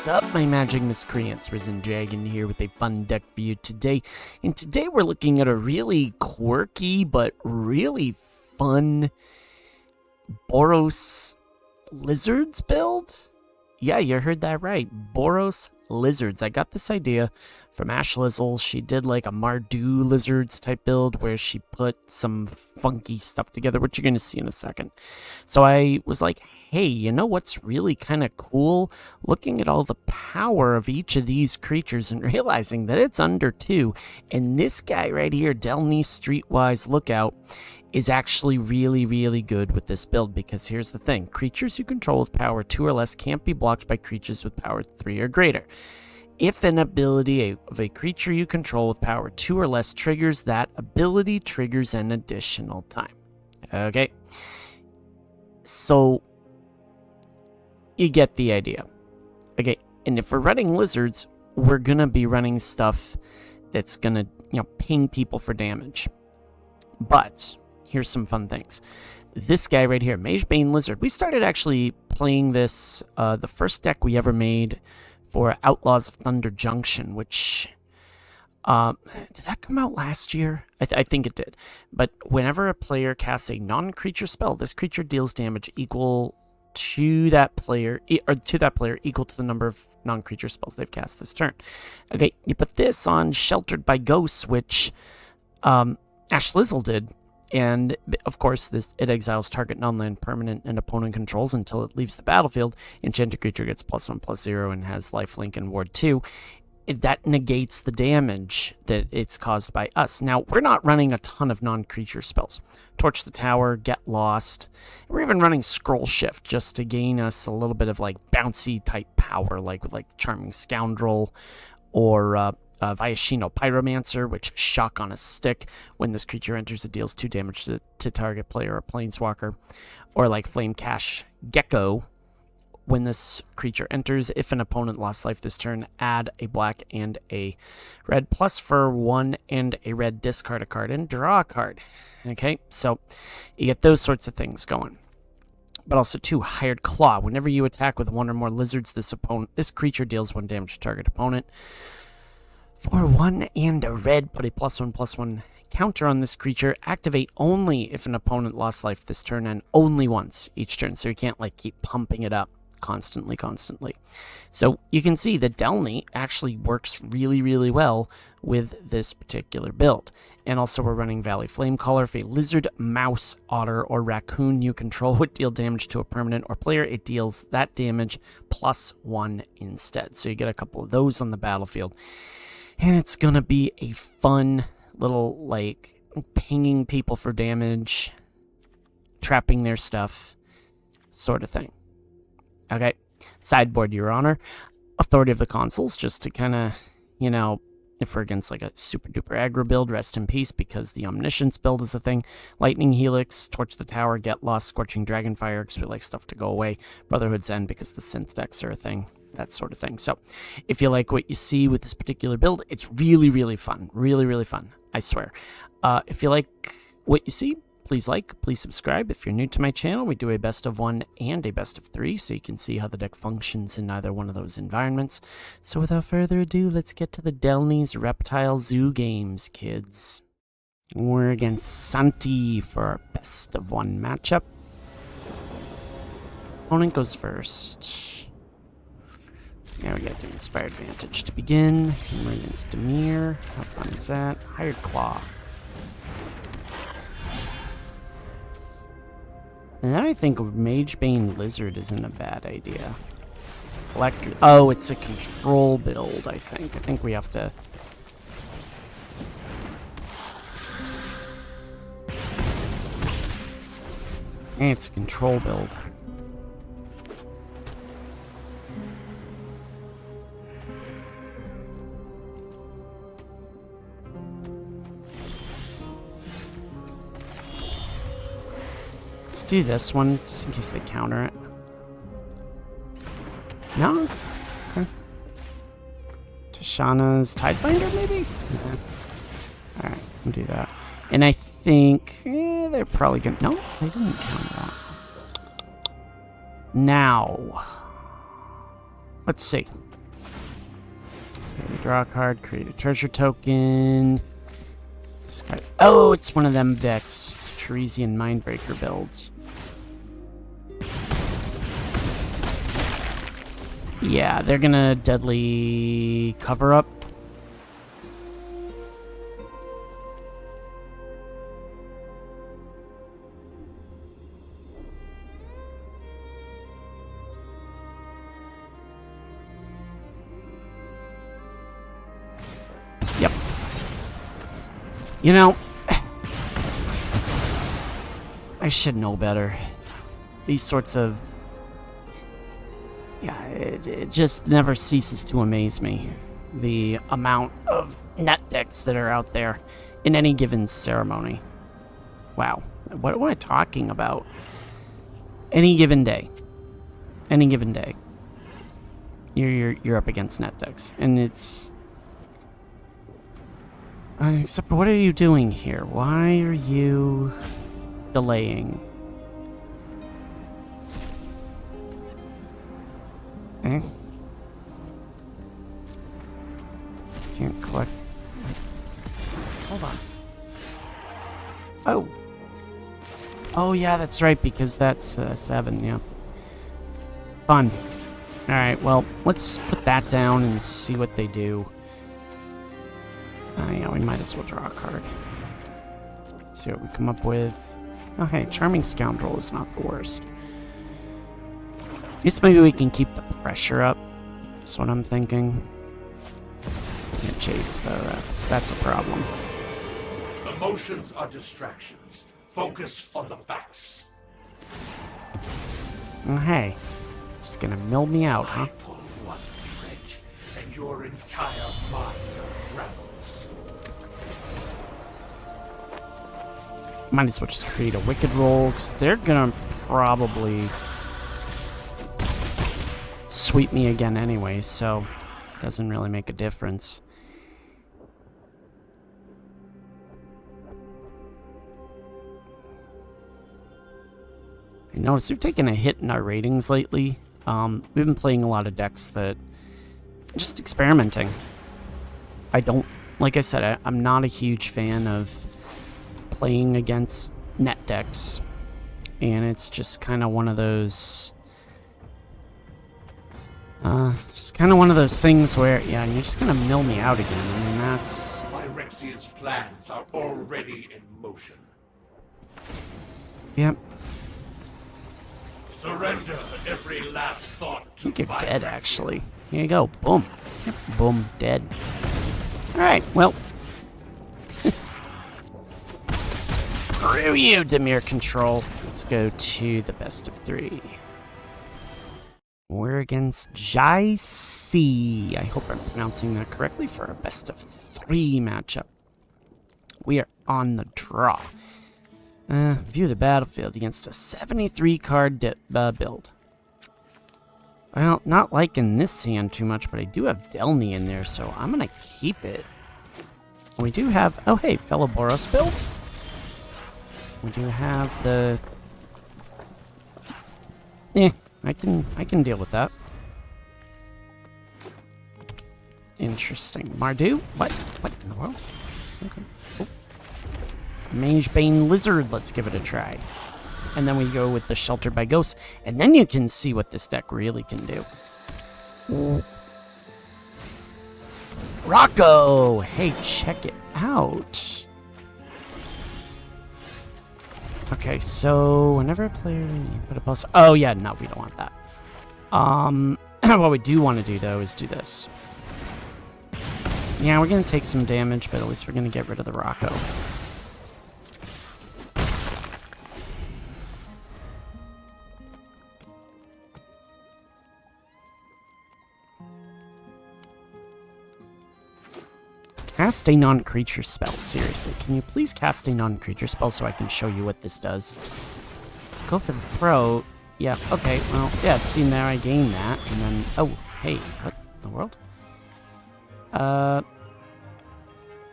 What's up, my magic miscreants? Risen Dragon here with a fun deck for you today. And today we're looking at a really quirky but really fun Boros Lizards build. Yeah, you heard that right. Boros Lizards. I got this idea from Ash Lizzle. She did like a Mardu Lizards type build where she put some funky stuff together, which you're going to see in a second. So I was like, hey, you know what's really kind of cool? Looking at all the power of each of these creatures and realizing that it's under 2. And this guy right here, Delney Streetwise Lookout, is actually really good with this build, because here's the thing. Creatures you control with power 2 or less can't be blocked by creatures with power 3 or greater. If an ability of a creature you control with power 2 or less triggers, that ability triggers an additional time. Okay? So, you get the idea. Okay, and if we're running lizards, we're gonna be running stuff that's gonna, ping people for damage. But here's some fun things. This guy right here, Magebane Lizard. We started actually playing this, the first deck we ever made for Outlaws of Thunder Junction, which, did that come out last year? I think it did. But whenever a player casts a non-creature spell, this creature deals damage equal to that player, equal to the number of non-creature spells they've cast this turn. Okay, you put this on Sheltered by Ghosts, which, Ash Lizzle did. And, of course, it exiles target non-land permanent and opponent controls until it leaves the battlefield. Enchanted creature gets +1/+0 and has lifelink and ward 2. That negates the damage that it's caused by us. Now, we're not running a ton of non-creature spells. Torch the Tower, Get Lost. We're even running Scroll Shift just to gain us a little bit of, bouncy type power, like with, Charming Scoundrel or Viashino Pyromancer, which shock on a stick. When this creature enters, it deals 2 damage to target player or planeswalker. Or like Flame Cash Gecko. When this creature enters, if an opponent lost life this turn, add a black and a red, plus for 1 and a red, discard a card and draw a card. Okay, so you get those sorts of things going. But also 2, Hired Claw. Whenever you attack with 1 or more lizards, this creature deals 1 damage to target opponent. For 1 and a red, put a +1/+1 counter on this creature. Activate only if an opponent lost life this turn, and only once each turn. So you can't keep pumping it up constantly. So you can see that Delney actually works really well with this particular build. And also we're running Valley Flamecaller. If a lizard, mouse, otter, or raccoon you control would deal damage to a permanent or player, it deals that damage +1 instead. So you get a couple of those on the battlefield. And it's gonna be a fun little, pinging people for damage, trapping their stuff, sort of thing. Okay, sideboard, Your Honor. Authority of the Consuls, just to kind of, if we're against a super duper aggro build, rest in peace, because the Omniscience build is a thing. Lightning Helix, Torch the Tower, Get Lost, Scorching Dragonfire, because we like stuff to go away. Brotherhood's End, because the synth decks are a thing. That sort of thing. So, if you like what you see with this particular build, it's really fun. Really fun. I swear. If you like what you see, please please subscribe. If you're new to my channel, we do a best of 1 and a best of 3, so you can see how the deck functions in either one of those environments. So without further ado, let's get to the Delney's Reptile Zoo games, kids. We're against Santi for our best of 1 matchup. Opponent goes first. Now we got the Inspired Vantage to begin. And we're against DIMIR. How fun is that? Hired Claw. And then I think Magebane Lizard isn't a bad idea. Oh, it's a control build, I think. I think we have to... It's a control build. Do this one just in case they counter it. No? Okay. Tashana's Tidebinder, maybe? Yeah. Alright, we'll do that. And I think they're probably gonna... No, they didn't counter that. Now, let's see. Okay, draw a card, create a treasure token. Oh, it's one of them decks. Teresian Mindbreaker builds. Yeah, they're gonna deadly cover up. Yep. You know, I should know better. These sorts of... Yeah, it just never ceases to amaze me. The amount of net decks that are out there in any given ceremony. Wow. What am I talking about? Any given day. Any given day. You're up against net decks. And it's... except what are you doing here? Why are you delaying? Eh? Can't collect. Hold on. Oh. Oh yeah, that's right, because that's 7, yeah. Fun. Alright, well, let's put that down and see what they do. Yeah, we might as well draw a card. See what we come up with. Oh hey, Charming Scoundrel is not the worst. I guess maybe we can keep the pressure up. That's what I'm thinking. Can't chase though, that's a problem. Emotions are distractions. Focus on the facts. Oh hey. Just gonna mill me out, huh? I pull one thread, and your entire mind unravels. Might as well just create a Wicked roll, because they're gonna probably sweep me again anyway, so doesn't really make a difference. I noticed we've taken a hit in our ratings lately. We've been playing a lot of decks that just experimenting. I don't, like I said, I'm not a huge fan of playing against net decks, and it's just kind of one of those things where, yeah, you're just gonna mill me out again. I mean, that's... Phyrexia's plans are already in motion. Yep. Surrender every last thought to I think you're Phyrexia. dead, actually. Here you go. Boom. Yep. Boom. Dead. Alright, well. Screw you, DIMIR Control. Let's go to the best of 3. We're against Jai-C. I hope I'm pronouncing that correctly for a best of 3 matchup. We are on the draw. View the battlefield against a 73-card build. Well, not liking this hand too much, but I do have Delney in there, so I'm going to keep it. We do have... Oh, hey, fellow Boros build. We do have the... I can deal with that. Interesting. Mardu? What in the world? Okay. Oh. Magebane Lizard, let's give it a try. And then we go with the Sheltered by Ghosts, and then you can see what this deck really can do. Ooh. Rocco! Hey, check it out. Okay, so whenever a player put a plus... Oh, yeah, no, we don't want that. What we do want to do, though, is do this. Yeah, we're going to take some damage, but at least we're going to get rid of the Rocco. Cast a non-creature spell. Seriously, can you please cast a non-creature spell so I can show you what this does? Go for the throat. Yeah, okay, well, yeah, see, there I gain that, and then... Oh, hey, what in the world?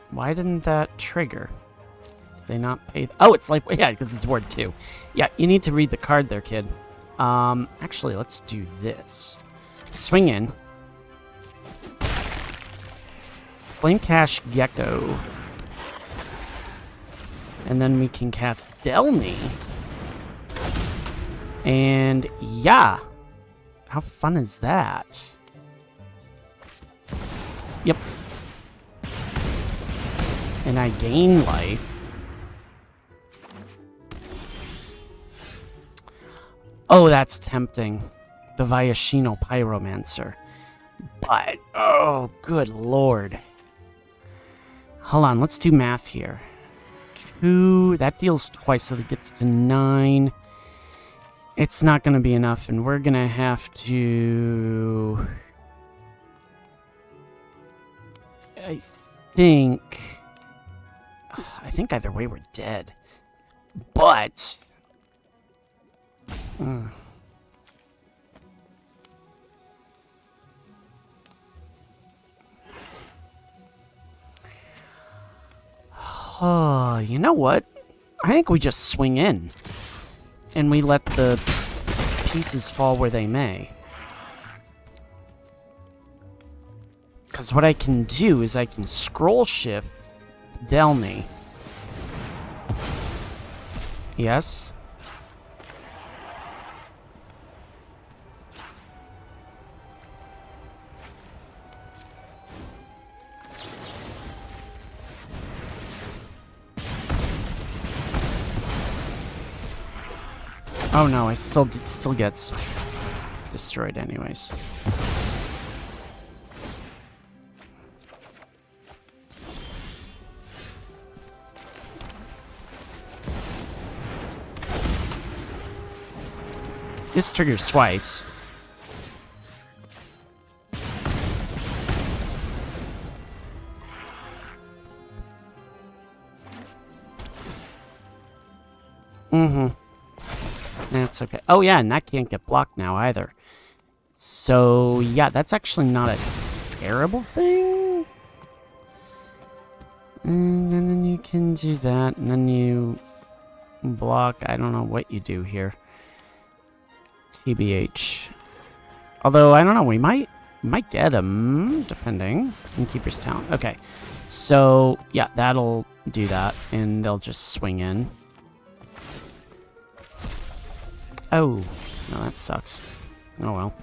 Why didn't that trigger? Did they not pay... Oh, it's like... Yeah, because it's word 2. Yeah, you need to read the card there, kid. Actually, let's do this. Swing in. Flame Cash Gecko. And then we can cast Delney. And yeah. How fun is that? Yep. And I gain life. Oh, that's tempting. The Vyashino Pyromancer. But, oh, good lord. Hold on, let's do math here. 2, that deals twice, so it gets to 9. It's not going to be enough, and we're going to have to... I think either way we're dead. But... Oh, you know what? I think we just swing in. And we let the pieces fall where they may. Because what I can do is I can scroll shift Delney. Yes? Oh no, it still gets destroyed anyways. This triggers twice. That's okay. Oh yeah, and that can't get blocked now either. So yeah, that's actually not a terrible thing. And then you can do that, and then you block. I don't know what you do here. TBH. Although I don't know, we might get him depending. Innkeeper's Talent. Okay, so yeah, that'll do that, and they'll just swing in. Oh, no, that sucks. Oh well.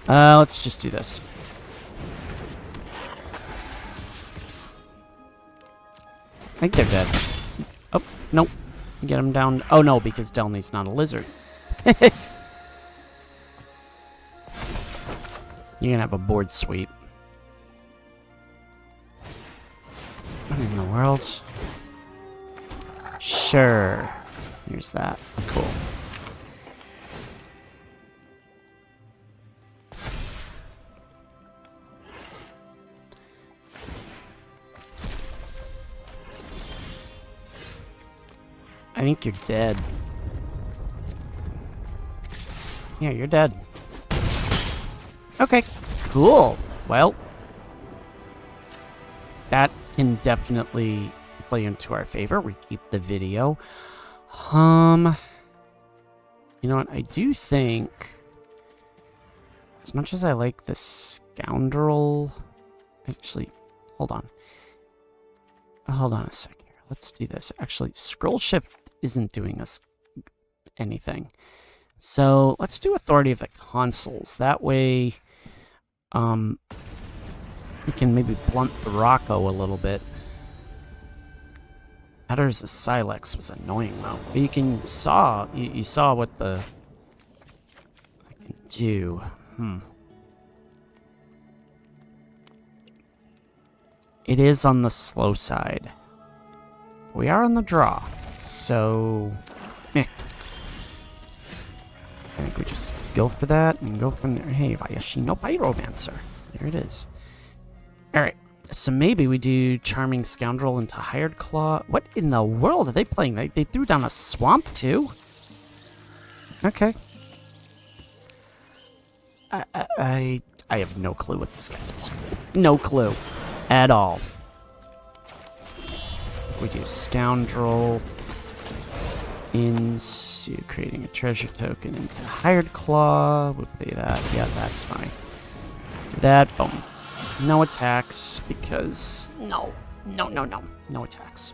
Let's just do this. I think they're dead. Oh, nope. Get them down. Oh no, because Delney's not a lizard. You're gonna have a board sweep. What in the world? Sure. Here's that. Cool. I think you're dead. Yeah, you're dead. Okay, cool. Well, that can definitely play into our favor. We keep the video. You know what? I do think, as much as I like the Scoundrel... Actually, hold on. Hold on a sec here. Let's do this. Actually, scroll shift isn't doing us anything. So let's do Authority of the Consuls. That way, we can maybe blunt the Rocco a little bit. Matters the Silex was annoying though. But you saw what I can do. It is on the slow side. We are on the draw, so I think we just go for that and go from there. Hey, Vyashino Pyromancer. There it is. Alright, so maybe we do Charming Scoundrel into Hired Claw. What in the world are they playing? They threw down a swamp too? Okay. I have no clue what this guy's playing. No clue. At all. We do Scoundrel into creating a treasure token into Hired Claw. We'll play that. Yeah, that's fine. Do that. Boom. No attacks, because... No attacks.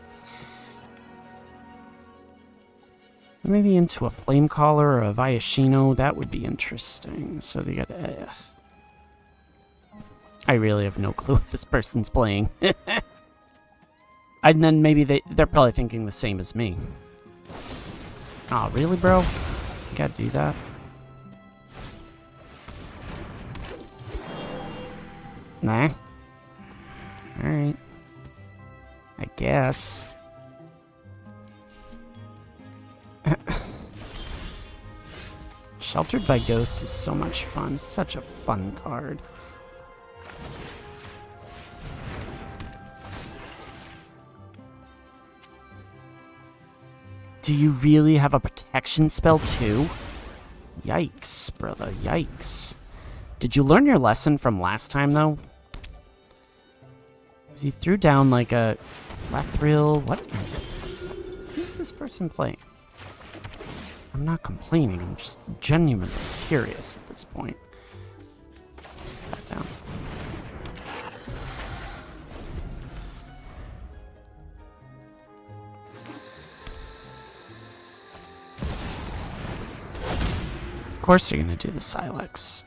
Maybe into a Flamecaller or a Viashino, that would be interesting. So they got... I really have no clue what this person's playing. And then maybe they're probably thinking the same as me. Aw, really, bro? You gotta do that? Nah. Alright. I guess. Sheltered by Ghosts is so much fun. Such a fun card. Do you really have a protection spell too? Yikes, brother, yikes. Did you learn your lesson from last time, though? Because he threw down like a Lethril. What is this person playing? I'm not complaining, I'm just genuinely curious at this point. Put that down. Of course you're gonna do the Sylex.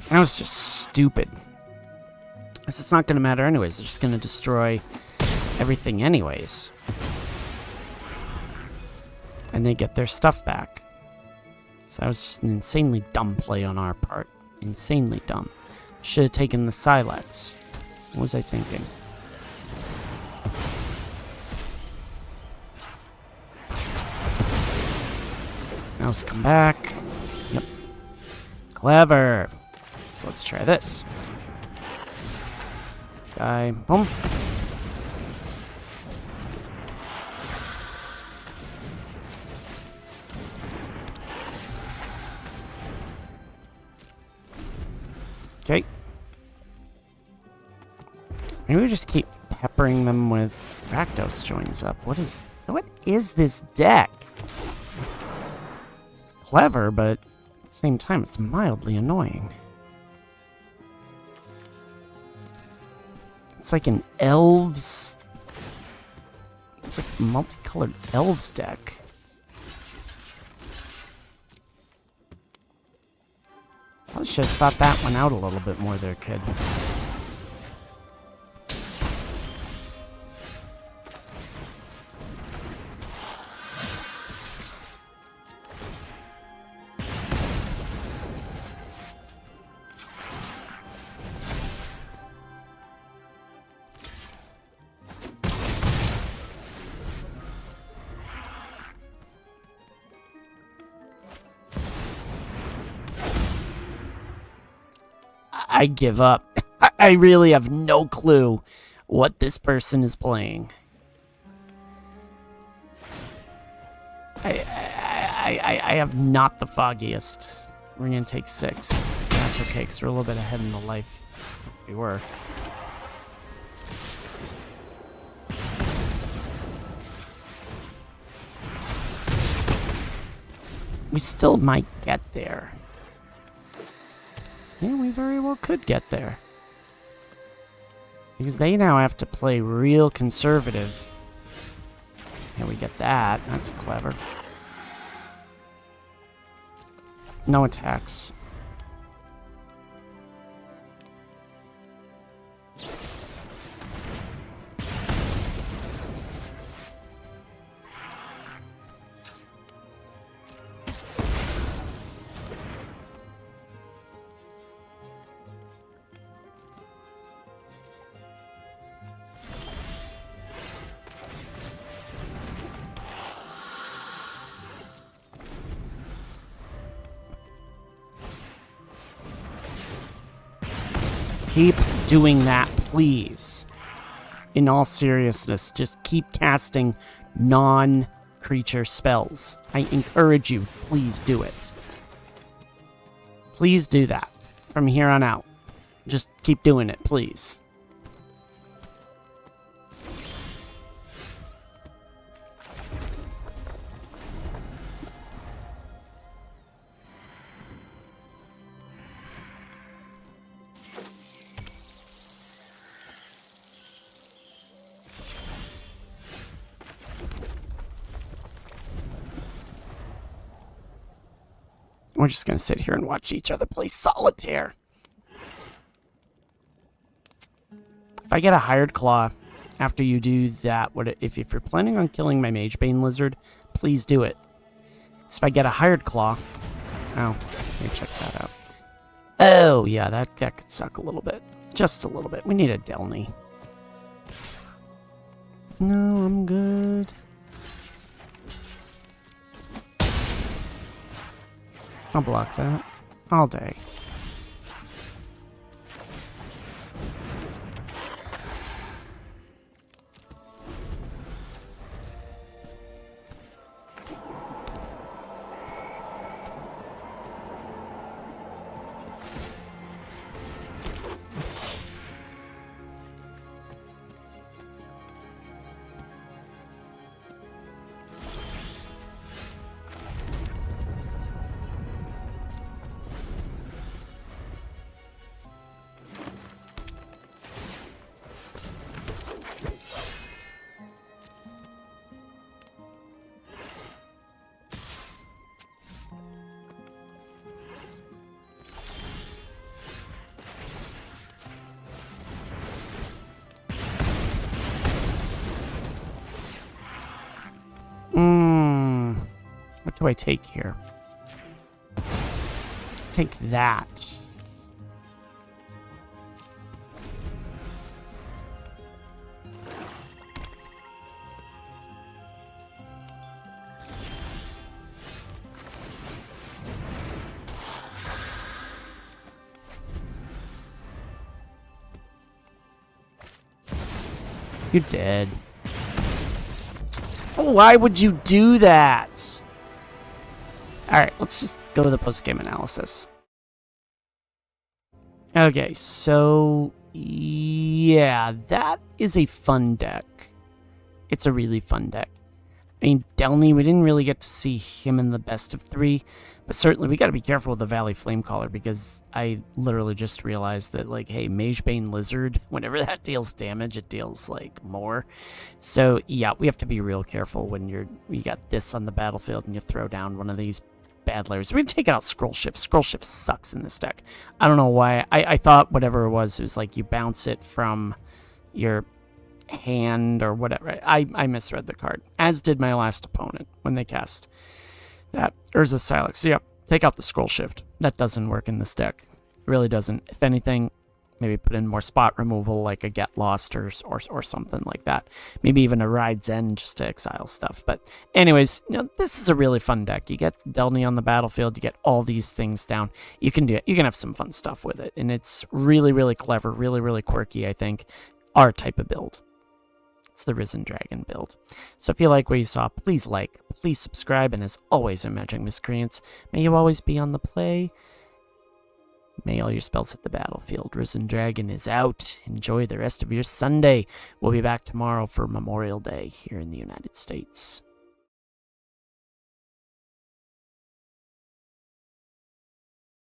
That was just stupid. It's not going to matter anyways. They're just going to destroy everything anyways. And they get their stuff back. So that was just an insanely dumb play on our part. Insanely dumb. Should have taken the Sylex. What was I thinking? Now let's come back. Yep. Clever. So let's try this. Die. Boom. Okay. Maybe we just keep peppering them with Rakdos joins up. What is this deck? It's clever, but at the same time it's mildly annoying. It's like an elves... It's like a multicolored elves deck. Probably should have thought that one out a little bit more there, kid. I give up. I really have no clue what this person is playing. I have not the foggiest. We're gonna take 6. That's okay, because we're a little bit ahead in the life we were. We still might get there. Yeah, we very well could get there. Because they now have to play real conservative. Yeah, we get that. That's clever. No attacks. Keep doing that, please. In all seriousness, just keep casting non creature spells. I encourage you, please do it. Please do that from here on out. Just keep doing it, please. We're just going to sit here and watch each other play solitaire. If I get a hired claw after you do that, if you're planning on killing my Magebane Lizard, please do it. So if I get a hired claw... Oh, let me check that out. Oh, yeah, that could suck a little bit. Just a little bit. We need a Delney. No, I'm good. I'll block that all day. What do I take here? Take that. You're dead. Why would you do that? Alright, let's just go to the post-game analysis. Okay, so... yeah, that is a fun deck. It's a really fun deck. I mean, Delney, we didn't really get to see him in the best of 3, but certainly we got to be careful with the Valley Flamecaller because I literally just realized that, like, hey, Magebane Lizard, whenever that deals damage, it deals, like, more. So, yeah, we have to be real careful when you got this on the battlefield and you throw down one of these bad layers. We're going to take out Scroll Shift. Scroll Shift sucks in this deck. I don't know why. I thought whatever it was like you bounce it from your hand or whatever. I misread the card, as did my last opponent when they cast that Urza Silex. So yeah, take out the Scroll Shift. That doesn't work in this deck. It really doesn't. If anything, maybe put in more spot removal like a Get Lost or something like that. Maybe even a Ride's End just to exile stuff. But anyways, you know, this is a really fun deck. You get Delney on the battlefield, you get all these things down. You can do it. You can have some fun stuff with it. And it's really, really clever, really, really quirky, I think. Our type of build. It's the Risen Dragon build. So if you like what you saw, please like, please subscribe, and as always, Magic Miscreants, may you always be on the play. May all your spells hit the battlefield. Risen Dragon is out. Enjoy the rest of your Sunday. We'll be back tomorrow for Memorial Day here in the United States.